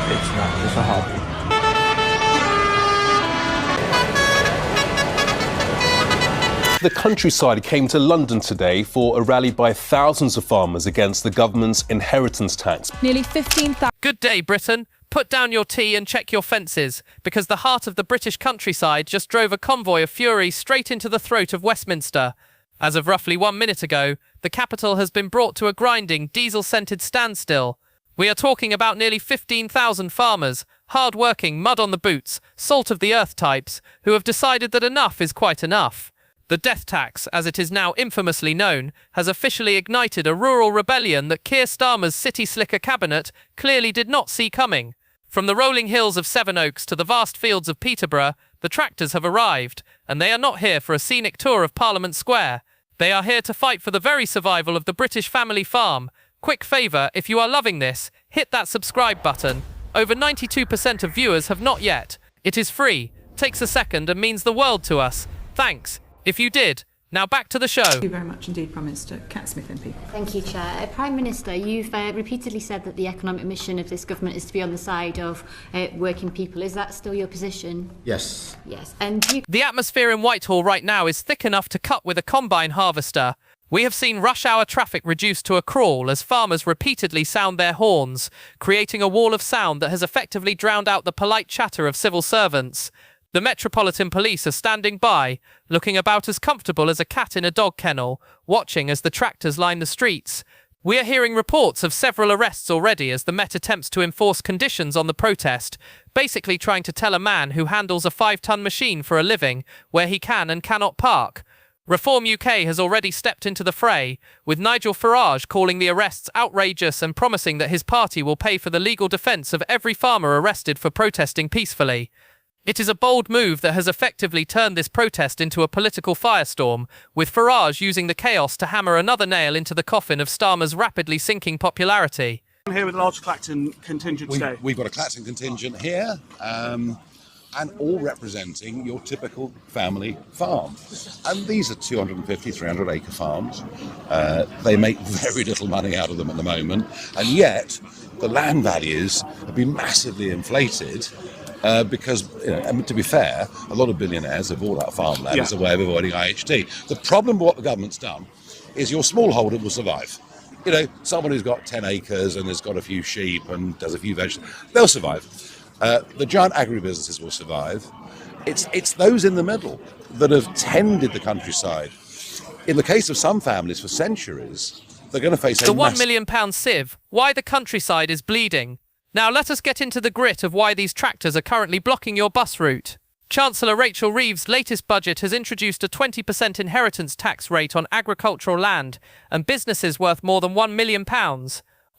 It's not. It's a hobby. The countryside came to London today for a rally by thousands of farmers against the government's inheritance tax. Nearly 15,000. Good day, Britain. Put down your tea and check your fences, because the heart of the British countryside just drove a convoy of fury straight into the throat of Westminster. As of roughly 1 minute ago, the capital has been brought to a grinding, diesel-scented standstill. We are talking about nearly 15,000 farmers, hard-working, mud-on-the-boots, salt-of-the-earth types, who have decided that enough is quite enough. The death tax, as it is now infamously known, has officially ignited a rural rebellion that K.starmer's City Slicker cabinet clearly did not see coming. From the rolling hills of Sevenoaks to the vast fields of Peterborough, the tractors have arrived, and they are not here for a scenic tour of Parliament Square. They are here to fight for the very survival of the British family farm. Quick favour, if you are loving this, hit that subscribe button. Over 92% of viewers have not yet. It is free, takes a second and means the world to us. Thanks. If you did. Now back to the show. Thank you very much indeed, Prime Minister. Cat Smith MP. Thank you, Chair. Prime Minister, you've repeatedly said that the economic mission of this government is to be on the side of working people. Is that still your position? Yes. Yes. And The atmosphere in Whitehall right now is thick enough to cut with a combine harvester. We have seen rush hour traffic reduced to a crawl as farmers repeatedly sound their horns, creating a wall of sound that has effectively drowned out the polite chatter of civil servants. The Metropolitan Police are standing by, looking about as comfortable as a cat in a dog kennel, watching as the tractors line the streets. We are hearing reports of several arrests already as the Met attempts to enforce conditions on the protest, basically trying to tell a man who handles a 5-ton machine for a living where he can and cannot park. Reform UK has already stepped into the fray, with Nigel Farage calling the arrests outrageous and promising that his party will pay for the legal defence of every farmer arrested for protesting peacefully. It is a bold move that has effectively turned this protest into a political firestorm, with Farage using the chaos to hammer another nail into the coffin of Starmer's rapidly sinking popularity. I'm here with a large Clacton contingent today. We've got a Clacton contingent here, and all representing your typical family farm. And these are 250, 300 acre farms. They make very little money out of them at the moment, and yet the land values have been massively inflated. Because, to be fair, a lot of billionaires have bought up farmland as a way of avoiding IHT. The problem with what the government's done is your smallholder will survive. Someone who's got 10 acres and has got a few sheep and does a few vegetables, they'll survive. The giant agribusinesses will survive. It's those in the middle that have tended the countryside. In the case of some families for centuries, they're going to face the £1 million sieve, why the countryside is bleeding. Now let us get into the grit of why these tractors are currently blocking your bus route. Chancellor Rachel Reeves' latest budget has introduced a 20% inheritance tax rate on agricultural land and businesses worth more than £1 million.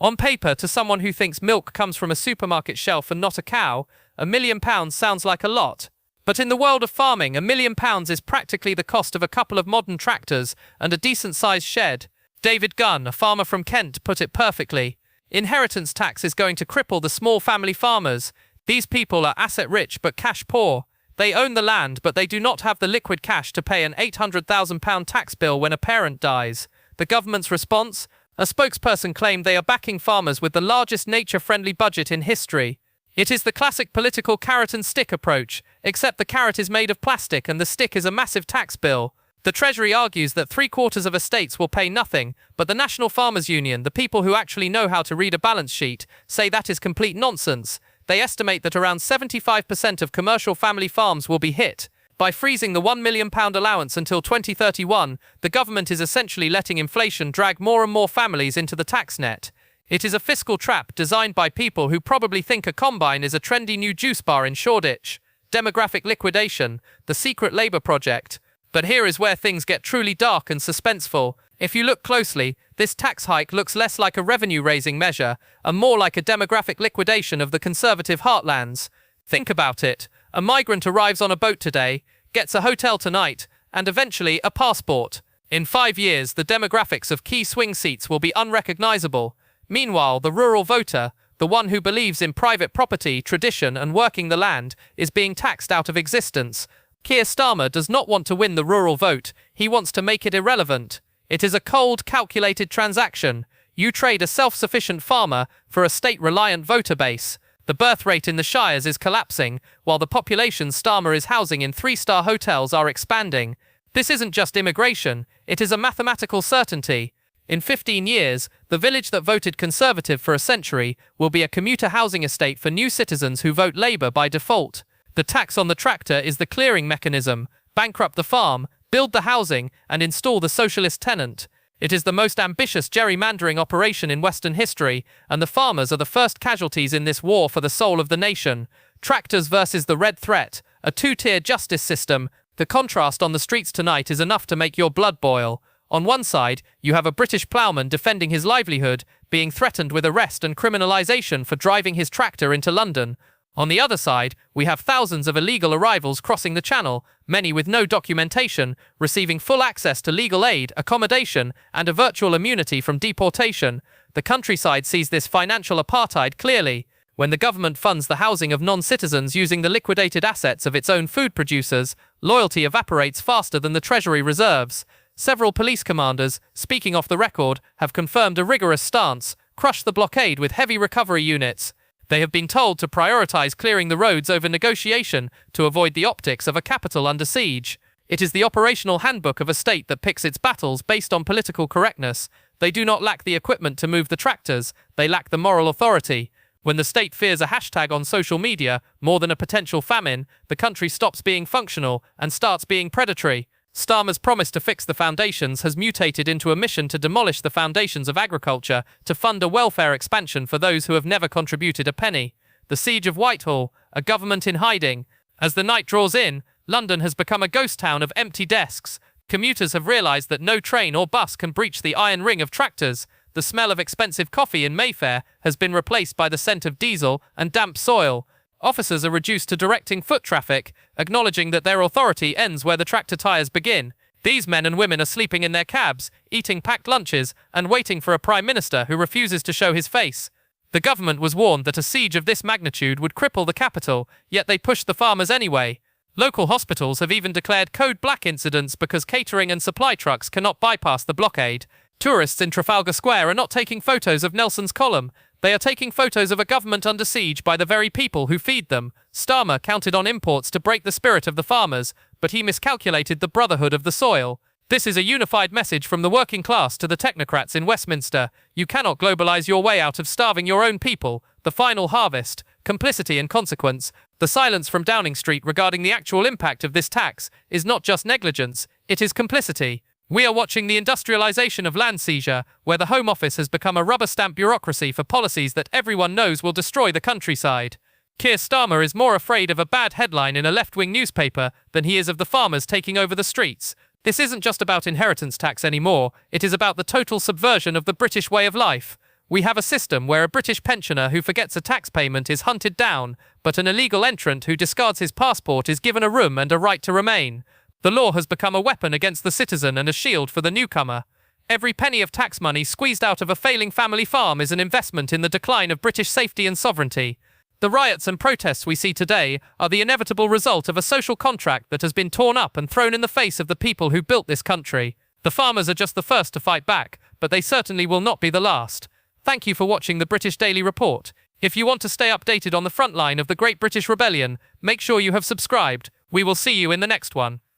On paper, to someone who thinks milk comes from a supermarket shelf and not a cow, £1 million sounds like a lot. But in the world of farming, £1 million is practically the cost of a couple of modern tractors and a decent-sized shed. David Gunn, a farmer from Kent, put it perfectly. Inheritance tax is going to cripple the small family farmers. These people are asset-rich but cash-poor. They own the land, but they do not have the liquid cash to pay an £800,000 tax bill when a parent dies. The government's response? A spokesperson claimed they are backing farmers with the largest nature-friendly budget in history. It is the classic political carrot and stick approach, except the carrot is made of plastic and the stick is a massive tax bill. The Treasury argues that 3/4 of estates will pay nothing, but the National Farmers Union, the people who actually know how to read a balance sheet, say that is complete nonsense. They estimate that around 75% of commercial family farms will be hit. By freezing the £1 million allowance until 2031, the government is essentially letting inflation drag more and more families into the tax net. It is a fiscal trap designed by people who probably think a combine is a trendy new juice bar in Shoreditch. Demographic liquidation, the secret Labour project. But here is where things get truly dark and suspenseful. If you look closely, this tax hike looks less like a revenue-raising measure and more like a demographic liquidation of the Conservative heartlands. Think about it. A migrant arrives on a boat today, gets a hotel tonight, and eventually a passport. In 5 years, the demographics of key swing seats will be unrecognisable. Meanwhile, the rural voter, the one who believes in private property, tradition and working the land, is being taxed out of existence. K.starmer does not want to win the rural vote, he wants to make it irrelevant. It is a cold, calculated transaction. You trade a self-sufficient farmer for a state-reliant voter base. The birth rate in the Shires is collapsing, while the population Starmer is housing in 3-star hotels are expanding. This isn't just immigration, it is a mathematical certainty. In 15 years, the village that voted Conservative for a century will be a commuter housing estate for new citizens who vote Labour by default. The tax on the tractor is the clearing mechanism. Bankrupt the farm, build the housing, and install the socialist tenant. It is the most ambitious gerrymandering operation in Western history, and the farmers are the first casualties in this war for the soul of the nation. Tractors versus the Red Threat, a two-tier justice system. The contrast on the streets tonight is enough to make your blood boil. On one side, you have a British ploughman defending his livelihood, being threatened with arrest and criminalisation for driving his tractor into London. On the other side, we have thousands of illegal arrivals crossing the channel, many with no documentation, receiving full access to legal aid, accommodation, and a virtual immunity from deportation. The countryside sees this financial apartheid clearly. When the government funds the housing of non-citizens using the liquidated assets of its own food producers, loyalty evaporates faster than the Treasury reserves. Several police commanders, speaking off the record, have confirmed a rigorous stance, crush the blockade with heavy recovery units. They have been told to prioritise clearing the roads over negotiation to avoid the optics of a capital under siege. It is the operational handbook of a state that picks its battles based on political correctness. They do not lack the equipment to move the tractors, they lack the moral authority. When the state fears a hashtag on social media more than a potential famine, the country stops being functional and starts being predatory. Starmer's promise to fix the foundations has mutated into a mission to demolish the foundations of agriculture to fund a welfare expansion for those who have never contributed a penny. The siege of Whitehall, a government in hiding. As the night draws in, London has become a ghost town of empty desks. Commuters have realised that no train or bus can breach the iron ring of tractors. The smell of expensive coffee in Mayfair has been replaced by the scent of diesel and damp soil. Officers are reduced to directing foot traffic, acknowledging that their authority ends where the tractor tyres begin. These men and women are sleeping in their cabs, eating packed lunches, and waiting for a Prime Minister who refuses to show his face. The government was warned that a siege of this magnitude would cripple the capital, yet they pushed the farmers anyway. Local hospitals have even declared code black incidents because catering and supply trucks cannot bypass the blockade. Tourists in Trafalgar Square are not taking photos of Nelson's column. They are taking photos of a government under siege by the very people who feed them. Starmer counted on imports to break the spirit of the farmers, but he miscalculated the brotherhood of the soil. This is a unified message from the working class to the technocrats in Westminster. You cannot globalise your way out of starving your own people. The final harvest, complicity and consequence. The silence from Downing Street regarding the actual impact of this tax is not just negligence, it is complicity. We are watching the industrialisation of land seizure, where the Home Office has become a rubber-stamp bureaucracy for policies that everyone knows will destroy the countryside. K.Starmer is more afraid of a bad headline in a left-wing newspaper than he is of the farmers taking over the streets. This isn't just about inheritance tax anymore, it is about the total subversion of the British way of life. We have a system where a British pensioner who forgets a tax payment is hunted down, but an illegal entrant who discards his passport is given a room and a right to remain. The law has become a weapon against the citizen and a shield for the newcomer. Every penny of tax money squeezed out of a failing family farm is an investment in the decline of British safety and sovereignty. The riots and protests we see today are the inevitable result of a social contract that has been torn up and thrown in the face of the people who built this country. The farmers are just the first to fight back, but they certainly will not be the last. Thank you for watching the British Daily Report. If you want to stay updated on the front line of the Great British Rebellion, make sure you have subscribed. We will see you in the next one.